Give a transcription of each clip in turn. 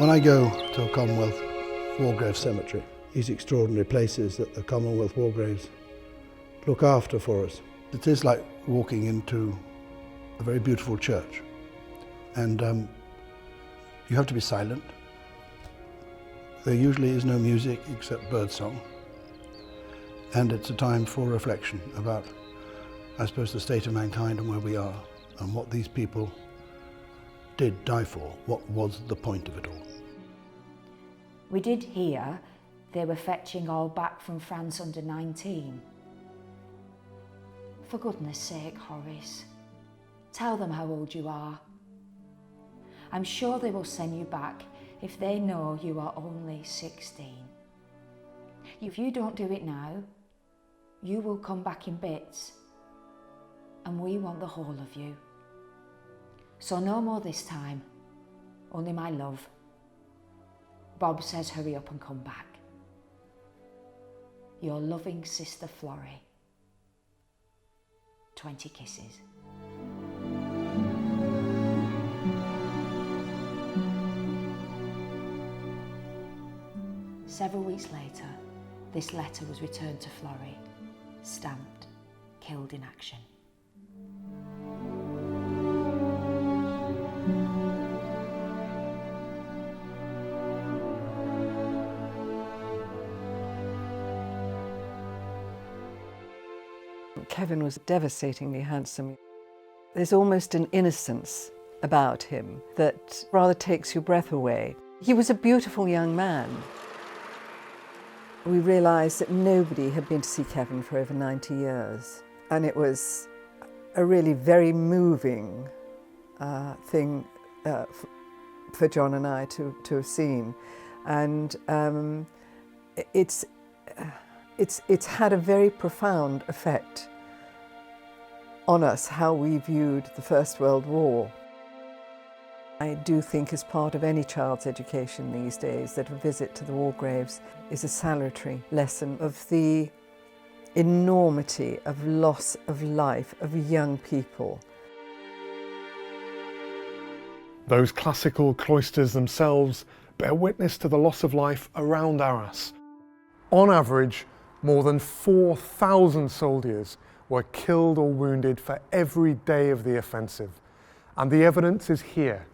When I go to a Commonwealth War Graves cemetery, these extraordinary places that the Commonwealth War Graves look after for us, it is like walking into a very beautiful church. And you have to be silent. There usually is no music except birdsong. And it's a time for reflection about, I suppose, the state of mankind and where we are and what these people did die for. What was the point of it all? We did hear they were fetching all back from France under 19. For goodness sake, Horace, tell them how old you are. I'm sure they will send you back if they know you are only 16. If you don't do it now, you will come back in bits, and we want the whole of you. So no more this time, only my love. Bob says hurry up and come back. Your loving sister Florrie. 20 kisses. Several weeks later, this letter was returned to Florrie, stamped, killed in action. Kevin was devastatingly handsome. There's almost an innocence about him that rather takes your breath away. He was a beautiful young man. We realised that nobody had been to see Kevin for over 90 years, and it was a really very moving thing for John and I to have seen, and it's had a very profound effect on us, how we viewed the First World War. I do think as part of any child's education these days that a visit to the war graves is a salutary lesson of the enormity of loss of life of young people. Those classical cloisters themselves bear witness to the loss of life around Arras. On average, more than 4,000 soldiers were killed or wounded for every day of the offensive. And the evidence is here,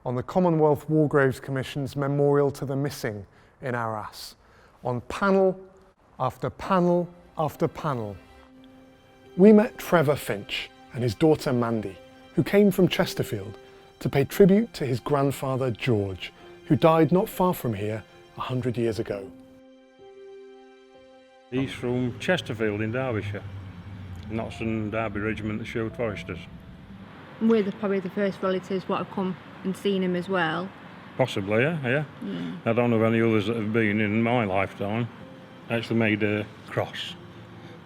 on the Commonwealth War Graves Commission's memorial to the missing in Arras, on panel after panel after panel. We met Trevor Finch and his daughter Mandy, who came from Chesterfield to pay tribute to his grandfather George, who died not far from here 100 years ago. He's from Chesterfield in Derbyshire, Notts and Derby Regiment, the Shield Foresters. We're probably the first relatives what have come and seen him as well. Possibly, yeah. I don't know of any others that have been in my lifetime. I actually made a cross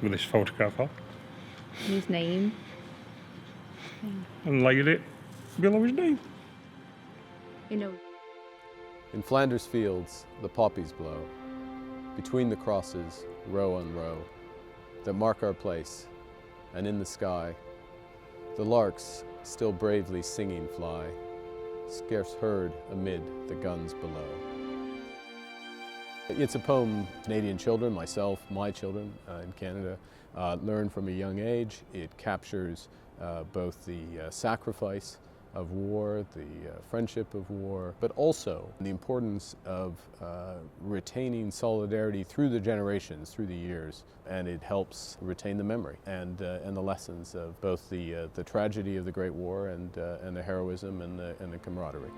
with this photograph on. His name. And laid it below his name. You know. In Flanders fields, the poppies blow. Between the crosses, row on row, that mark our place, and in the sky, the larks still bravely singing fly, scarce heard amid the guns below. It's a poem Canadian children, myself, my children in Canada, learn from a young age. It captures both the sacrifice of war, the friendship of war, but also the importance of retaining solidarity through the generations, through the years, and it helps retain the memory and the lessons of both the tragedy of the Great War and the heroism and the camaraderie.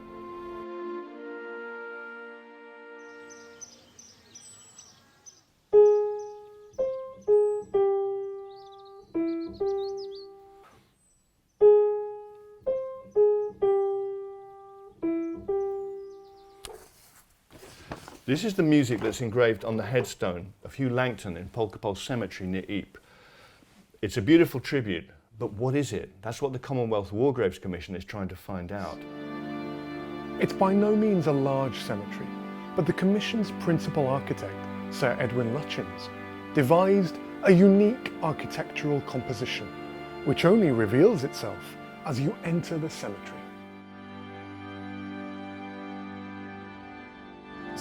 This is the music that's engraved on the headstone of Hugh Langton in Polkapole Cemetery near Ypres. It's a beautiful tribute, but what is it? That's what the Commonwealth War Graves Commission is trying to find out. It's by no means a large cemetery, but the Commission's principal architect, Sir Edwin Lutyens, devised a unique architectural composition, which only reveals itself as you enter the cemetery.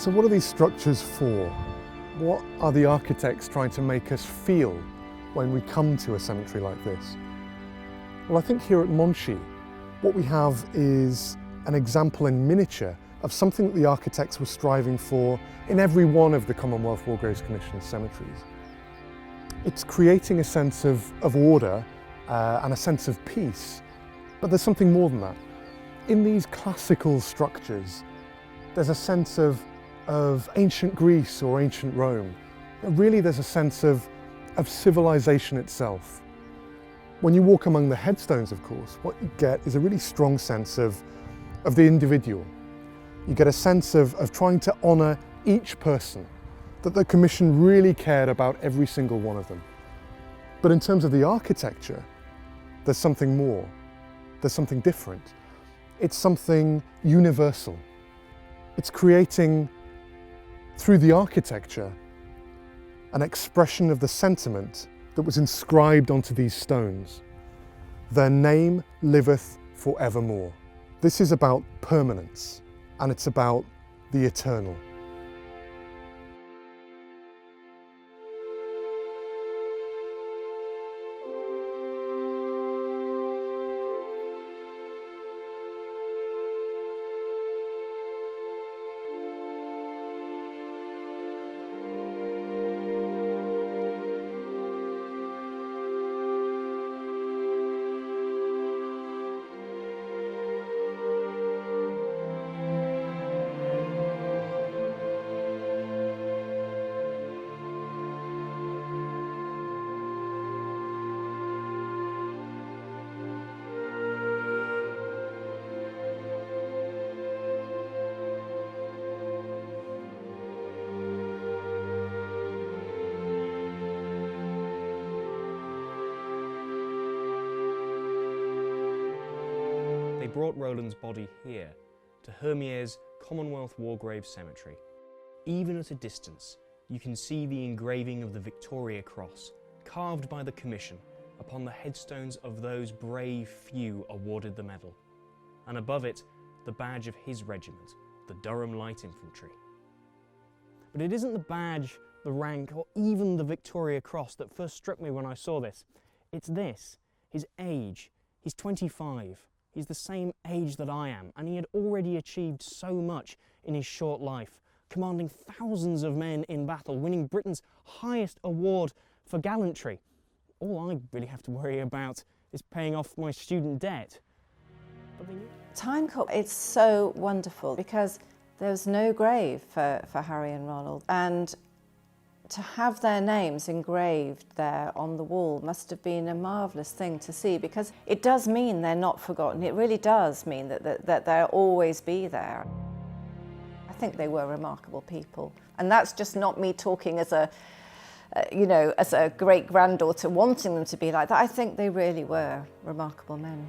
So what are these structures for? What are the architects trying to make us feel when we come to a cemetery like this? Well, I think here at Monchy, what we have is an example in miniature of something that the architects were striving for in every one of the Commonwealth War Graves Commission cemeteries. It's creating a sense of order and a sense of peace, but there's something more than that. In these classical structures, there's a sense of ancient Greece or ancient Rome. Really, there's a sense of civilization itself. When you walk among the headstones, of course, what you get is a really strong sense of the individual. You get a sense of trying to honour each person, that the Commission really cared about every single one of them. But in terms of the architecture, there's something more. There's something different. It's something universal. It's creating, through the architecture, an expression of the sentiment that was inscribed onto these stones. Their name liveth forevermore. This is about permanence, and it's about the eternal. They brought Roland's body here, to Hermier's Commonwealth War Graves Cemetery. Even at a distance, you can see the engraving of the Victoria Cross, carved by the Commission upon the headstones of those brave few awarded the medal, and above it, the badge of his regiment, the Durham Light Infantry. But it isn't the badge, the rank, or even the Victoria Cross that first struck me when I saw this. It's this, his age. He's 25. He's the same age that I am, and he had already achieved so much in his short life, commanding thousands of men in battle, winning Britain's highest award for gallantry. All I really have to worry about is paying off my student debt. Tynecourt, it's so wonderful because there's no grave for Harry and Ronald, and to have their names engraved there on the wall must have been a marvellous thing to see, because it does mean they're not forgotten. It really does mean that they'll always be there. I think they were remarkable people, and that's just not me talking as a as a great-granddaughter wanting them to be like that. I think they really were remarkable men.